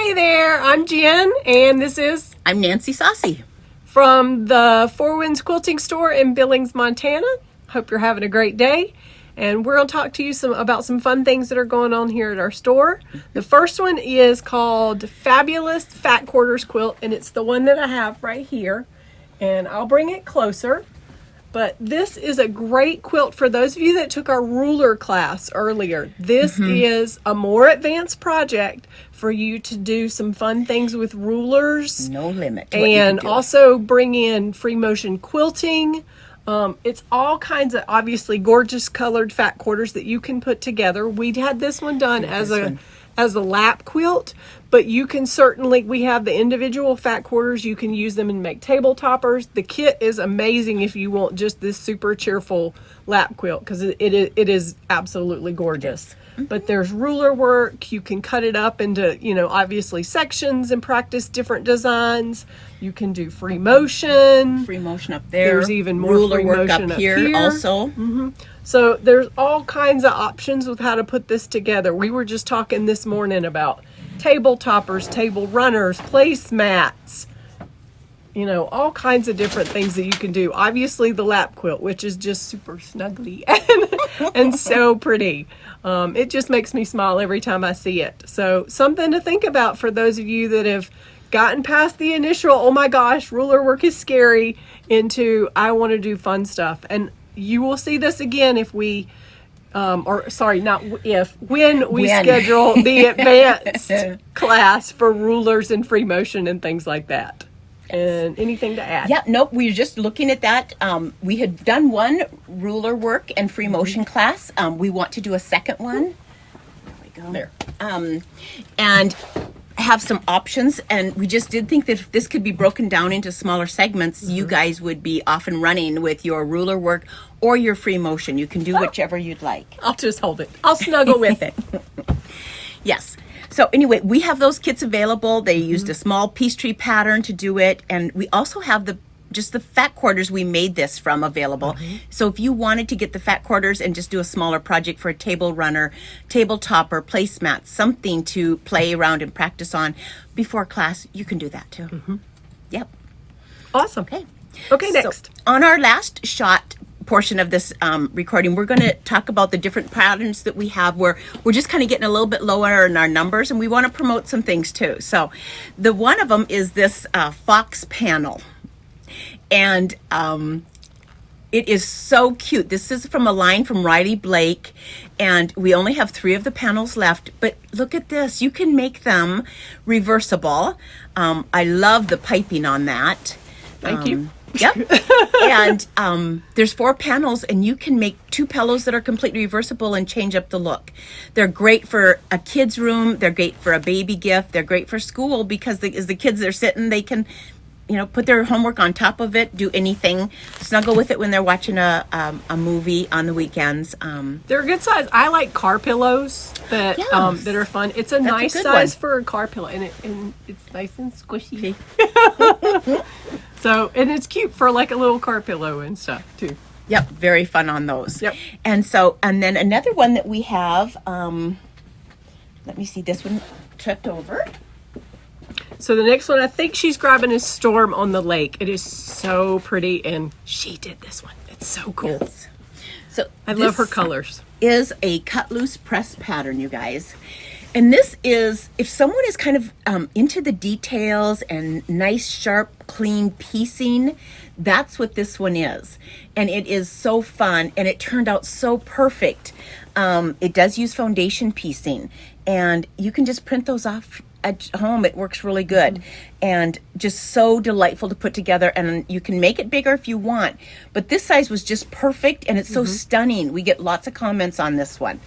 Hey there, I'm Jen, and this is I'm Nancy Saucy. from the Four Winds Quilting Store in Billings, Montana. Hope you're having a great day, and we're going to talk to you about some fun things that are going on here at our store. The first one is called Fabulous Fat Quarters Quilt, and it's the one that I have right here, and I'll bring it closer. But this is a great quilt for those of you that took our ruler class earlier. This is a more advanced project for you to do some fun things with rulers. No limit. And also bring in free motion quilting. It's all kinds of obviously gorgeous colored fat quarters that you can put together. We had this one done as a lap quilt, but you can certainly, we have the individual fat quarters. You can use them and make table toppers. The kit is amazing if you want just this super cheerful lap quilt, because it is absolutely gorgeous. But there's ruler work. You can cut it up into, obviously sections and practice different designs. You can do free motion. Free motion up there. There's even more ruler free work motion up here also. So there's all kinds of options with how to put this together. We were just talking this morning about table toppers, table runners, placemats, all kinds of different things that you can do. Obviously the lap quilt, which is just super snuggly and so pretty. It just makes me smile every time I see it. So something to think about for those of you that have gotten past the initial, oh my gosh, ruler work is scary, into I want to do fun stuff. And you will see this again if we, when we schedule the advanced class for rulers and free motion and things like that. And anything to add? Yeah, nope, we were just looking at that. We had done one ruler work and free motion class. We want to do a second one. There we go. There. And have some options, and we just did think that if this could be broken down into smaller segments, you guys would be off and running with your ruler work or your free motion. You can do whichever you'd like. I'll just hold it. I'll snuggle with it. Yes. So anyway, we have those kits available. They used a small peace tree pattern to do it, and we also have the fat quarters we made this from available. So if you wanted to get the fat quarters and just do a smaller project for a table runner, table topper, placemat, something to play around and practice on before class, you can do that too. Yep. Awesome. Okay, next. So on our last shot portion of this recording, we're going to talk about the different patterns that we have where we're just kind of getting a little bit lower in our numbers, and we want to promote some things too. So the one of them is this fox panel. And it is so cute. This is from a line from Riley Blake, and we only have 3 of the panels left. But look at this. You can make them reversible. I love the piping on that. Thank you. Yep. And there's 4 panels, and you can make 2 pillows that are completely reversible and change up the look. They're great for a kid's room. They're great for a baby gift. They're great for school because as the kids are sitting, they can put their homework on top of it, do anything, snuggle with it when they're watching a movie on the weekends. They're a good size. I like car pillows that are fun. It's a nice size for a car pillow, and it's nice and squishy. So, and it's cute for like a little car pillow and stuff too. Yep, very fun on those. Yep. And then another one that we have, let me see, this one tripped over. So the next one I think she's grabbing is Storm on the Lake. It is so pretty, and she did this one. It's so cool. Yes. So I love her colors. Is a cut loose press pattern, you guys. And this is, if someone is kind of into the details and nice, sharp, clean piecing, that's what this one is. And it is so fun, and it turned out so perfect. It does use foundation piecing, and you can just print those off at home. It works really good and just so delightful to put together, and you can make it bigger if you want, but this size was just perfect, and it's so stunning. We get lots of comments on this one.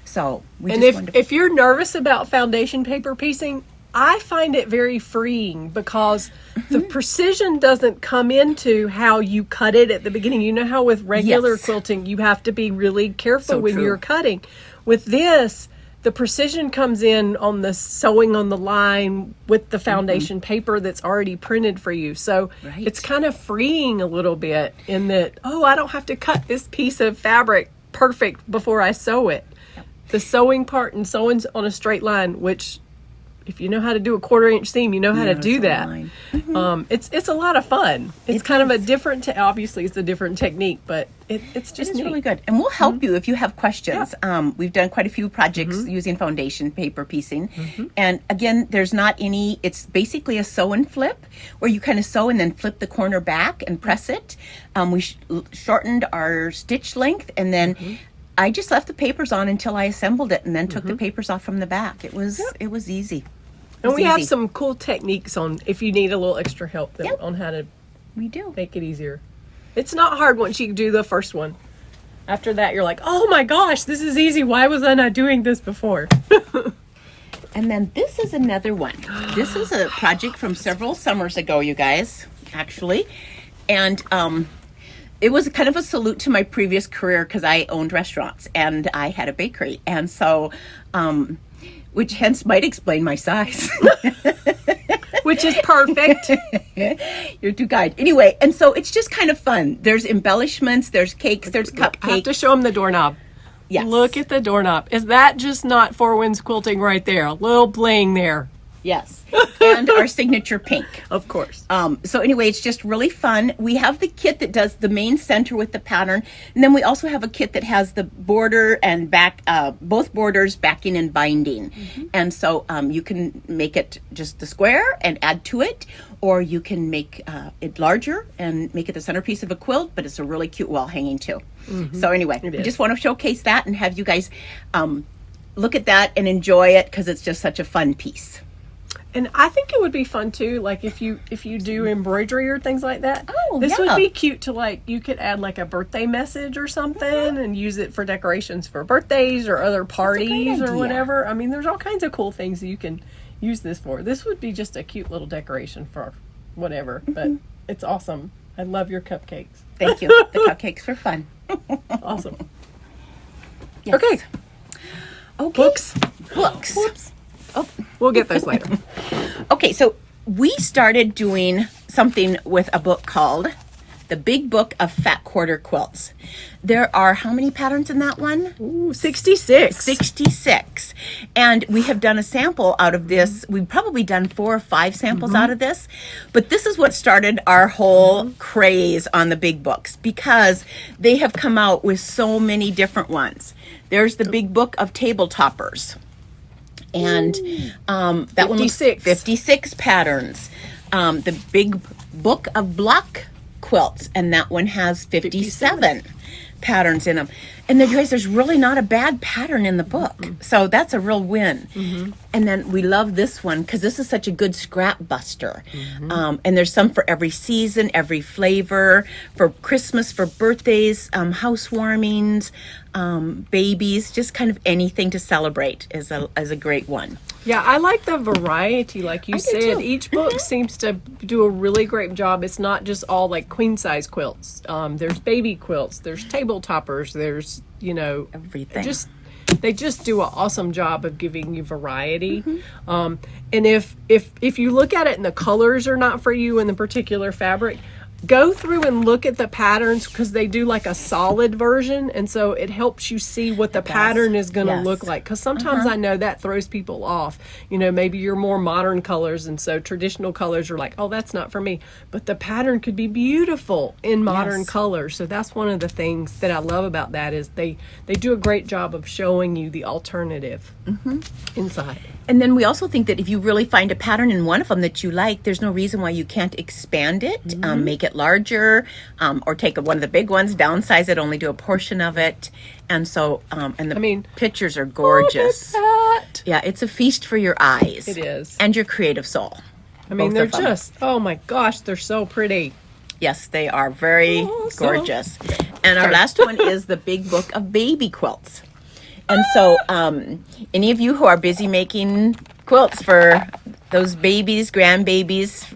So if you're nervous about foundation paper piecing, I find it very freeing because the precision doesn't come into how you cut it at the beginning. You know how with regular quilting you have to be really careful when you're cutting. With this, the precision comes in on the sewing on the line with the foundation paper that's already printed for you. So it's kind of freeing a little bit in that, I don't have to cut this piece of fabric perfect before I sew it. The sewing part and sewing on a straight line, which if you know how to do a 1/4 inch seam, you know how to Yes, do a that. line. It's a lot of fun. It's It kind of a is. different, obviously it's a different technique, but it's just It's neat. really good. And we'll help you if you have questions. We've done quite a few projects using foundation paper piecing. And again, there's not any, it's basically a sew and flip where you kind of sew and then flip the corner back and press it. We shortened our stitch length, and then I just left the papers on until I assembled it and then took the papers off from the back. It was easy. It And was we have easy. some cool techniques on if you need a little extra help on how to We do. make it easier. It's not hard once you do the first one. After that, you're like, oh my gosh, this is easy. Why was I not doing this before? And then this is another one. This is a project from several summers ago, you guys, actually. And it was kind of a salute to my previous career because I owned restaurants and I had a bakery. And so, which hence might explain my size. Which is perfect. You're too kind. Anyway, and so it's just kind of fun. There's embellishments, there's cakes, there's I have cupcakes. to show them the doorknob. Yes. Look at the doorknob. Is that just not Four Winds Quilting right there? A little bling there. Yes. And our signature pink. Of course. So anyway, it's just really fun. We have the kit that does the main center with the pattern. And then we also have a kit that has the border and back, both borders backing and binding. And so you can make it just the square and add to it, or you can make it larger and make it the centerpiece of a quilt, but it's a really cute wall hanging too. So anyway, we is. just want to showcase that and have you guys look at that and enjoy it because it's just such a fun piece. And I think it would be fun too, like if you do embroidery or things like that. Oh, this yeah. would be cute to like. You could add like a birthday message or something, and use it for decorations for birthdays or other parties or idea. whatever. I mean, there's all kinds of cool things that you can use this for. This would be just a cute little decoration for whatever, but it's awesome. I love your cupcakes. Thank you. The cupcakes were fun. Awesome. Yes. Okay. Okay. Books. Whoops. Oh. We'll get those later. Okay, so we started doing something with a book called The Big Book of Fat Quarter Quilts. There are how many patterns in that one? Ooh, 66. 66. And we have done a sample out of this. We've probably done 4 or 5 samples out of this. But this is what started our whole craze on the big books because they have come out with so many different ones. There's the Big Book of Table Toppers. And that one was 56 patterns. The Big Book of Block Quilts, and that one has 57 patterns in them. And then, you guys, there's really not a bad pattern in the book. So that's a real win. And then we love this one because this is such a good scrap buster. And there's some for every season, every flavor, for Christmas, for birthdays, housewarmings, babies, just kind of anything to celebrate is a great one. Yeah, I like the variety, like you do said. too. Each book seems to do a really great job. It's not just all like queen size quilts. There's baby quilts, there's table toppers, there's, Everything. They just do an awesome job of giving you variety. And if you look at it and the colors are not for you in the particular fabric, go through and look at the patterns because they do like a solid version, and so it helps you see what the pattern is going to Yes. look like, because sometimes I know that throws people off. Maybe you're more modern colors, and so traditional colors are like, oh, that's not for me, but the pattern could be beautiful in modern Yes. colors. So that's one of the things that I love about that is they do a great job of showing you the alternative inside. And then we also think that if you really find a pattern in one of them that you like, there's no reason why you can't expand it, make it larger, or take one of the big ones, downsize it, only do a portion of it. And so, and the pictures are gorgeous. Look at that. Yeah, it's a feast for your eyes. It is. And your creative soul. I mean, Both they're of them. just, oh my gosh, they're so pretty. Yes, they are very Awesome. gorgeous. And our last one is the Big Book of Baby Quilts. And so, any of you who are busy making quilts for those babies, grandbabies,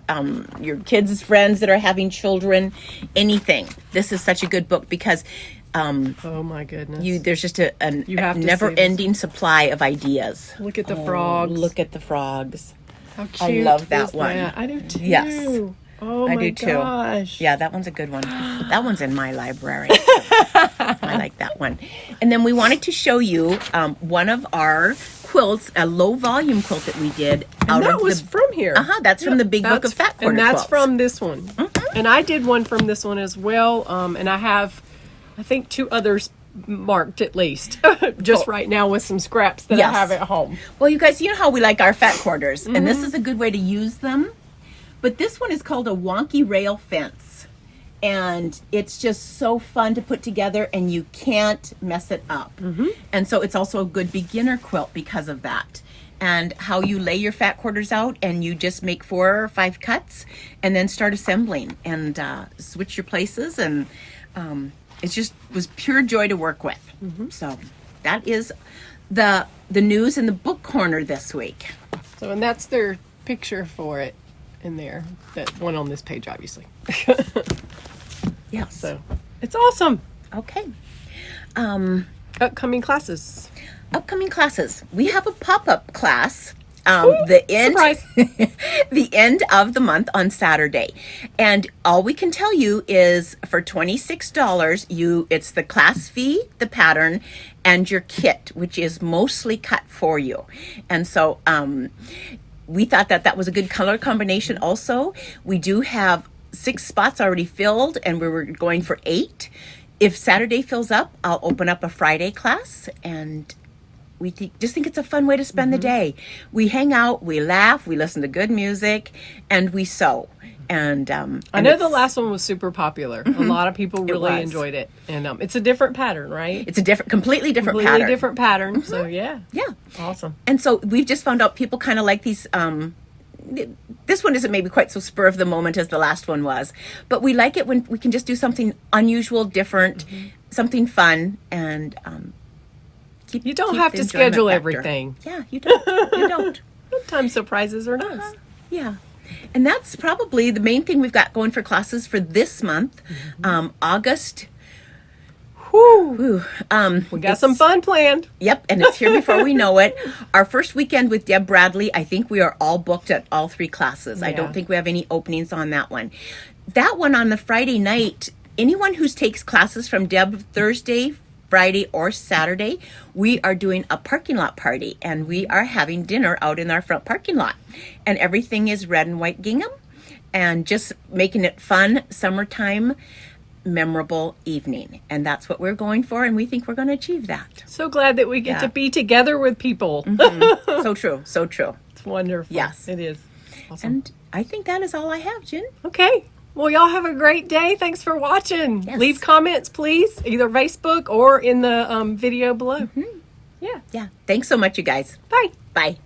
your kids' friends that are having children, anything, this is such a good book because Oh my goodness. there's just a You have to see never-ending supply of ideas. Look at the frogs. Look at the frogs. How I cute love that is one. that? I do too. Yes. Oh I my do too. gosh. Yeah, that one's a good one. That one's in my library. I like that one. And then we wanted to show you one of our quilts, a low volume quilt that we did And that was from here. That's from the Big Book That's- of Fat Quarter And that's Quilts. from this one. And I did one from this one as well. And I have, I think, 2 others marked at least. Just right now with some scraps that I Yes. have at home. Well, you guys, you know how we like our fat quarters, and this is a good way to use them. But this one is called a wonky rail fence, and it's just so fun to put together, and you can't mess it up. And so it's also a good beginner quilt because of that. And how you lay your fat quarters out, and you just make 4 or 5 cuts, and then start assembling and switch your places, and it just was pure joy to work with. So that is the news in the book corner this week. So, and that's their picture for it in there. That one on this page, obviously. Yes. So, it's awesome. Okay. Upcoming classes. Upcoming classes. We have a pop-up class. The end surprise. the end of the month on Saturday. And all we can tell you is for $26, it's the class fee, the pattern, and your kit, which is mostly cut for you. And so we thought that was a good color combination also. We do have 6 spots already filled, and we were going for 8. If Saturday fills up, I'll open up a Friday class, and we just think it's a fun way to spend the day. We hang out, we laugh, we listen to good music, and we sew. And I know the last one was super popular. A lot of people really was. enjoyed it. And it's a different pattern, right? it's a completely different Completely pattern. different pattern. So, yeah. Yeah. Awesome. And so we've just found out people kind of like these. This one isn't maybe quite so spur of the moment as the last one was, but we like it when we can just do something unusual, different, something fun, and You don't keep have the to enjoyment schedule factor. everything. Yeah, you don't. You don't. Sometimes surprises are nice. Yeah. And that's probably the main thing we've got going for classes for this month. August. Whew. We got It's- some fun planned. Yep, and it's here before we know it. Our first weekend with Deb Bradley, I think we are all booked at all 3 classes. I Yeah. don't think we have any openings on that one. That one on the Friday night, anyone who takes classes from Deb Thursday, Friday, or Saturday, we are doing a parking lot party, and we are having dinner out in our front parking lot. And everything is red and white gingham, and just making it fun, summertime, memorable evening. And that's what we're going for, and we think we're going to achieve that. So glad that we get to be together with people. So true, so true. It's wonderful. Yes. It is. Awesome. And I think that is all I have, Jen. Okay. Well, y'all have a great day. Thanks for watching. Yes. Leave comments, please, either Facebook or in the video below. Yeah. Yeah. Thanks so much, you guys. Bye. Bye.